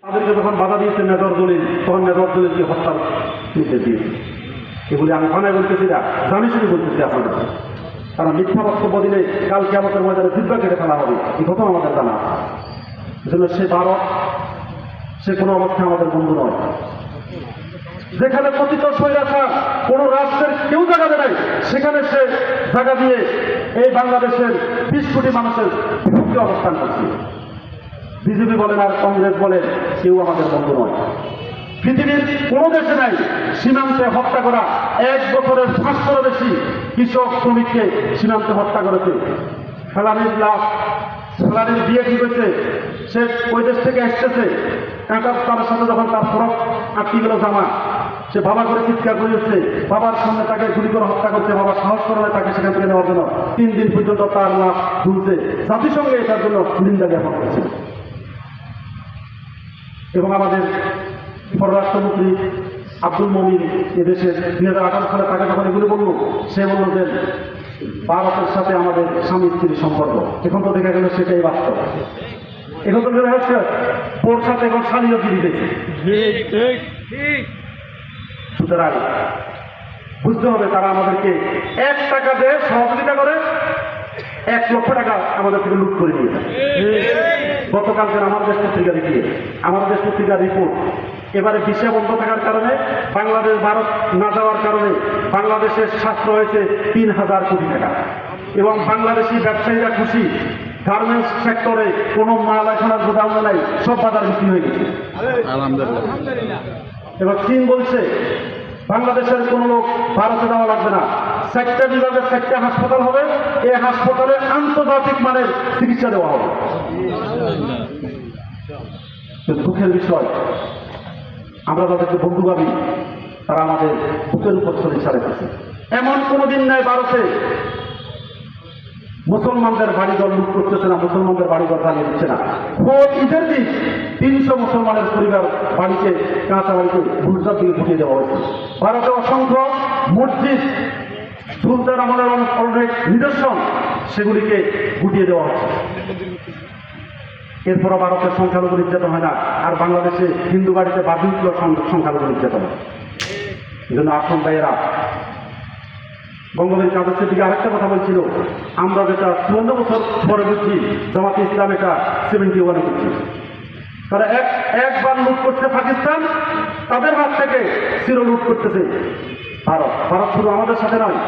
তাদেরকে যখন বাধা দিয়েছে মেজর দলিল, তখন মেজর দলিলকে হত্যার নির্দেশ দিয়েছে। এগুলি আমি থানায় বলতেছি না, জানি শুধু বলতেছি আপনাদের, কারণ মিথ্যা বক্তব্য দিলে কাল কিয়ামতের ময়দানে জিহ্বা কেটে ফেলা হবে, এই ঘটনা আমাদের জানা আছে। এজন্য সে ভারত, সে কোনো অবস্থায় আমাদের বন্ধু নয়। যেখানে কথিত স্বৈরাচার কোন রাষ্ট্রের কেউ জায়গা দেয় নাই, সেখানে সে জায়গা দিয়ে এই বাংলাদেশের 20 কোটি মানুষের বিপক্ষে অবস্থান করছে। বিজেপি বলেন আর কংগ্রেস বলেন, কেউ আমাদের বন্ধু নয়। পৃথিবীর কোন দেশে নাই সীমান্তে হত্যা করা 1 বছরের 500 বেশি কৃষক শ্রমিককে সীমান্তে হত্যা করেছে। ফেলানির লাশ, ফেলানির বিয়ে ঠিক হয়েছে, সে ওই দেশ থেকে আসতেছে, তার সাথে যখন তার ফরক আটকে গেল জামা, সে বাবা করে চিৎকার করে উঠছে, বাবার সামনে তাকে গুলি করে হত্যা করছে, বাবা সাহস করে তাকে সেখান থেকে নেওয়ার জন্য 3 দিন পর্যন্ত তার লাশ ঝুলছে। জাতিসংঘে এটার জন্য নিন্দা জ্ঞাপন করেছে। এবং আমাদের পররাষ্ট্রমন্ত্রী আব্দুল মমিন এদেশের 2018 সালে তাকে যখন এগুলো বলল, সে বলল যে ভারতের সাথে আমাদের স্বামী স্ত্রীর সম্পর্ক। এখন তো দেখা গেল সেটাই বাস্তব। এখন তো দেখা যাচ্ছে ওর সাথে এখন স্বামীও ফিরে দিয়েছে। সুতরাং বুঝতে হবে তারা আমাদেরকে 1 টাকা দিয়ে সহযোগিতা করে 1 লক্ষ টাকা আমাদের থেকে লুট করে নিয়ে যায়। গতকালকে আমার দেশ পত্রিকা দেখিয়ে, আমার দেশ পত্রিকার রিপোর্ট, এবারে ভিসা বন্ধ থাকার কারণে, বাংলাদেশ ভারত না যাওয়ার কারণে বাংলাদেশের সাশ্রয় হয়েছে 3000 কোটি টাকা। এবং বাংলাদেশি ব্যবসায়ীরা খুশি, গার্মেন্টস সেক্টরে কোনো মাল এখন আর গোদামে নাই, সব বাজার বিক্রি হয়ে গেছে। এবার চীন বলছে বাংলাদেশের কোনো লোক ভারতে যাওয়া লাগবে না, 4টা বিভাগের 4টা হাসপাতাল হবে, এই হাসপাতালে আন্তর্জাতিক মানের চিকিৎসা দেওয়া হবে। দুঃখের বিষয়, আমরা যাদেরকে বন্ধু ভাবি তারা আমাদের বুকের উপর ছড়ি ছাড়াইতেছে। এমন কোনোদিন নাই ভারতে মুসলমানদের বাড়িঘর লুট করতেছে না, মুসলমানদের বাড়িঘর জ্বালিয়ে দিচ্ছে না। খোদ ঈদের দিন 300 মুসলমানের পরিবার বাড়িতে, কাঁচা বাড়িতে গুলজার দিকে ফুটিয়ে দেওয়া হয়েছে। ভারতে অসংখ্য মসজিদ, সুলতান আমলের অনেক নিদর্শন, সেগুলিকে গুটিয়ে দেওয়া হচ্ছে। এরপরও ভারতের সংখ্যালঘু নির্যাতন হয় না, আর বাংলাদেশে হিন্দু বাড়িতে বাধ্যুগুলো সংখ্যালঘু নির্যাতন। এই জন্য আসন ভাইয়েরা, বঙ্গবন্ধু কাগজের দিকে আরেকটা কথা বলছিল, আমরা যেটা 54 বছর পরে বুঝছি, জামাতে ইসলাম এটা 71-এ বুঝছি। তারা একবার লুট করছে পাকিস্তান, তাদের হাত থেকে চির লুট করতেছে ভারত। ভারত শুধু আমাদের সাথে নয়,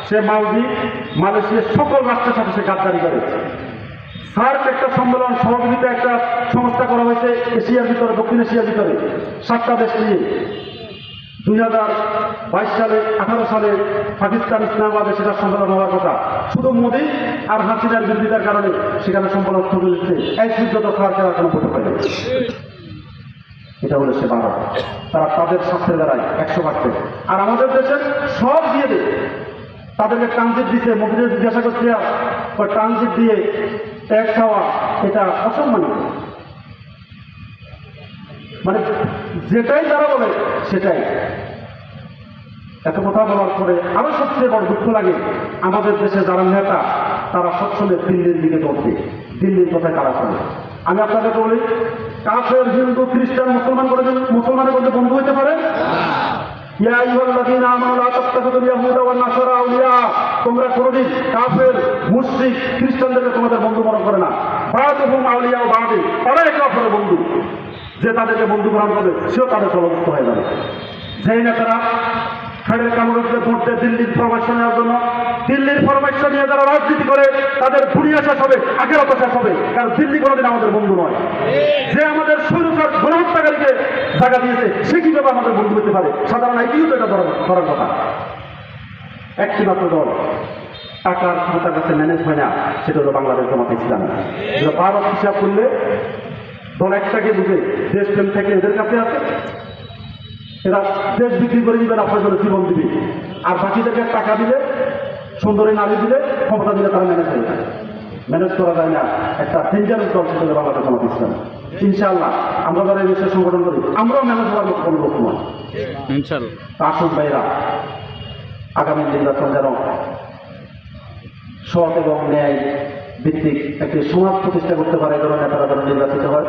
সে মালদ্বীপ, মালয়েশিয়ার সকল রাষ্ট্রের সাথে সে গাদ্দারি করে। সার্ক একটা সম্মেলন, সহযোগিতা একটা সংস্থা করা হয়েছে এশিয়ার ভিতরে, দক্ষিণ এশিয়ার ভিতরে 7টা দেশ নিয়ে। 2022 সালে 18 সালে পাকিস্তান ইসলামাবাদে সেটা সম্মেলন হওয়ার কথা, শুধু মোদী আর হাসিনার বিরোধিতার কারণে সেখানে সম্মেলন স্থগিত হচ্ছে। এই পর্যন্ত সার্কের কোনো বৈঠক হয়নি। এটা হলো সে ভারত, তারা তাদের স্বার্থের দ্বারাই 100%। আর আমাদের দেশের সব দিয়ে দেয়, তাদেরকে ট্রানজিট দিতে, মোদীদের জিজ্ঞাসা করছে আর ট্রানজিট দিয়ে ট্যাক্স খাওয়া, এটা অসম্মানিত। মানে যেটাই তারা বলে সেটাই। এত কথা বলার পরে আরো সবচেয়ে বড় দুঃখ লাগে, আমাদের দেশে যারা নেতা তারা সবসময় দিল্লির দিকে দৌড়বে, দিল্লির কথায় তারা শোনে। আমি আপনাদেরকে বলি, কাফের, হিন্দু, খ্রিস্টান, মুসলমানের মধ্যে বন্ধু হইতে পারে? তোমরা কোনদিন কাফের, মুশরিক, খ্রিস্টানদেরকে তোমাদের বন্ধু মনে করে না। বাদুহুম আউলিয়া বাদি, তারা একে অপরের বন্ধু। যে তাদেরকে বন্ধু গ্রহণ করবে সেও তাদের দলভুক্ত হয়ে যাবে। যেই নেতারা ফেডারেল কামরুলকে ভোট দেয় দিল্লির ফরমাইশ নেওয়ার জন্য, দিল্লির ফরমাইশ নিয়ে যারা রাজনীতি করে তাদের দুনিয়া শেষ হবে, আখেরাত শেষ হবে। কারণ দিল্লি কোনোদিন আমাদের বন্ধু নয়। যে আমাদের স্বৈরাচার গণহত্যাকারীকে জায়গা দিয়েছে, সে কিভাবে আমাদের বন্ধু হতে পারে? সাধারণ আইটিও তো এটা ধরার কথা। একটি মাত্র দল, টাকার ক্ষমতার কাছে ম্যানেজ হয় না, সেটা হলো বাংলাদেশ জামাতে ইসলামী। ভারত হিসাব করলে দল একটাকে বুঝে, দেশপ্রেম থেকে এদের কাছে আছে, এরা দেশ বিক্রি করে দিবে, আপনার জন্য জীবন দিবে। আর বাকিদেরকে টাকা দিলে, সুন্দরী নারী দিলে, ক্ষমতা দিলে তারা ম্যানেজ হয়ে যায়। ম্যানেজ করা যায় না, একটা ডেঞ্জারাস দল সেটা বাংলাদেশ জামাতে ইসলামী। ইনশাআল্লাহ আমরা যারা এই দেশের সংগঠন করি, আমরাও ম্যানেজ হওয়ার মতো কোনো লোক নয় ইনশাআল্লাহ। আসুন ভাইরা, আগামী নির্বাচন যেন সৎ এবং ন্যায় ভিত্তিক একটি সমাজ প্রতিষ্ঠা করতে পারে, এই ধরনের নেতারা যেন নির্বাচিত হয়।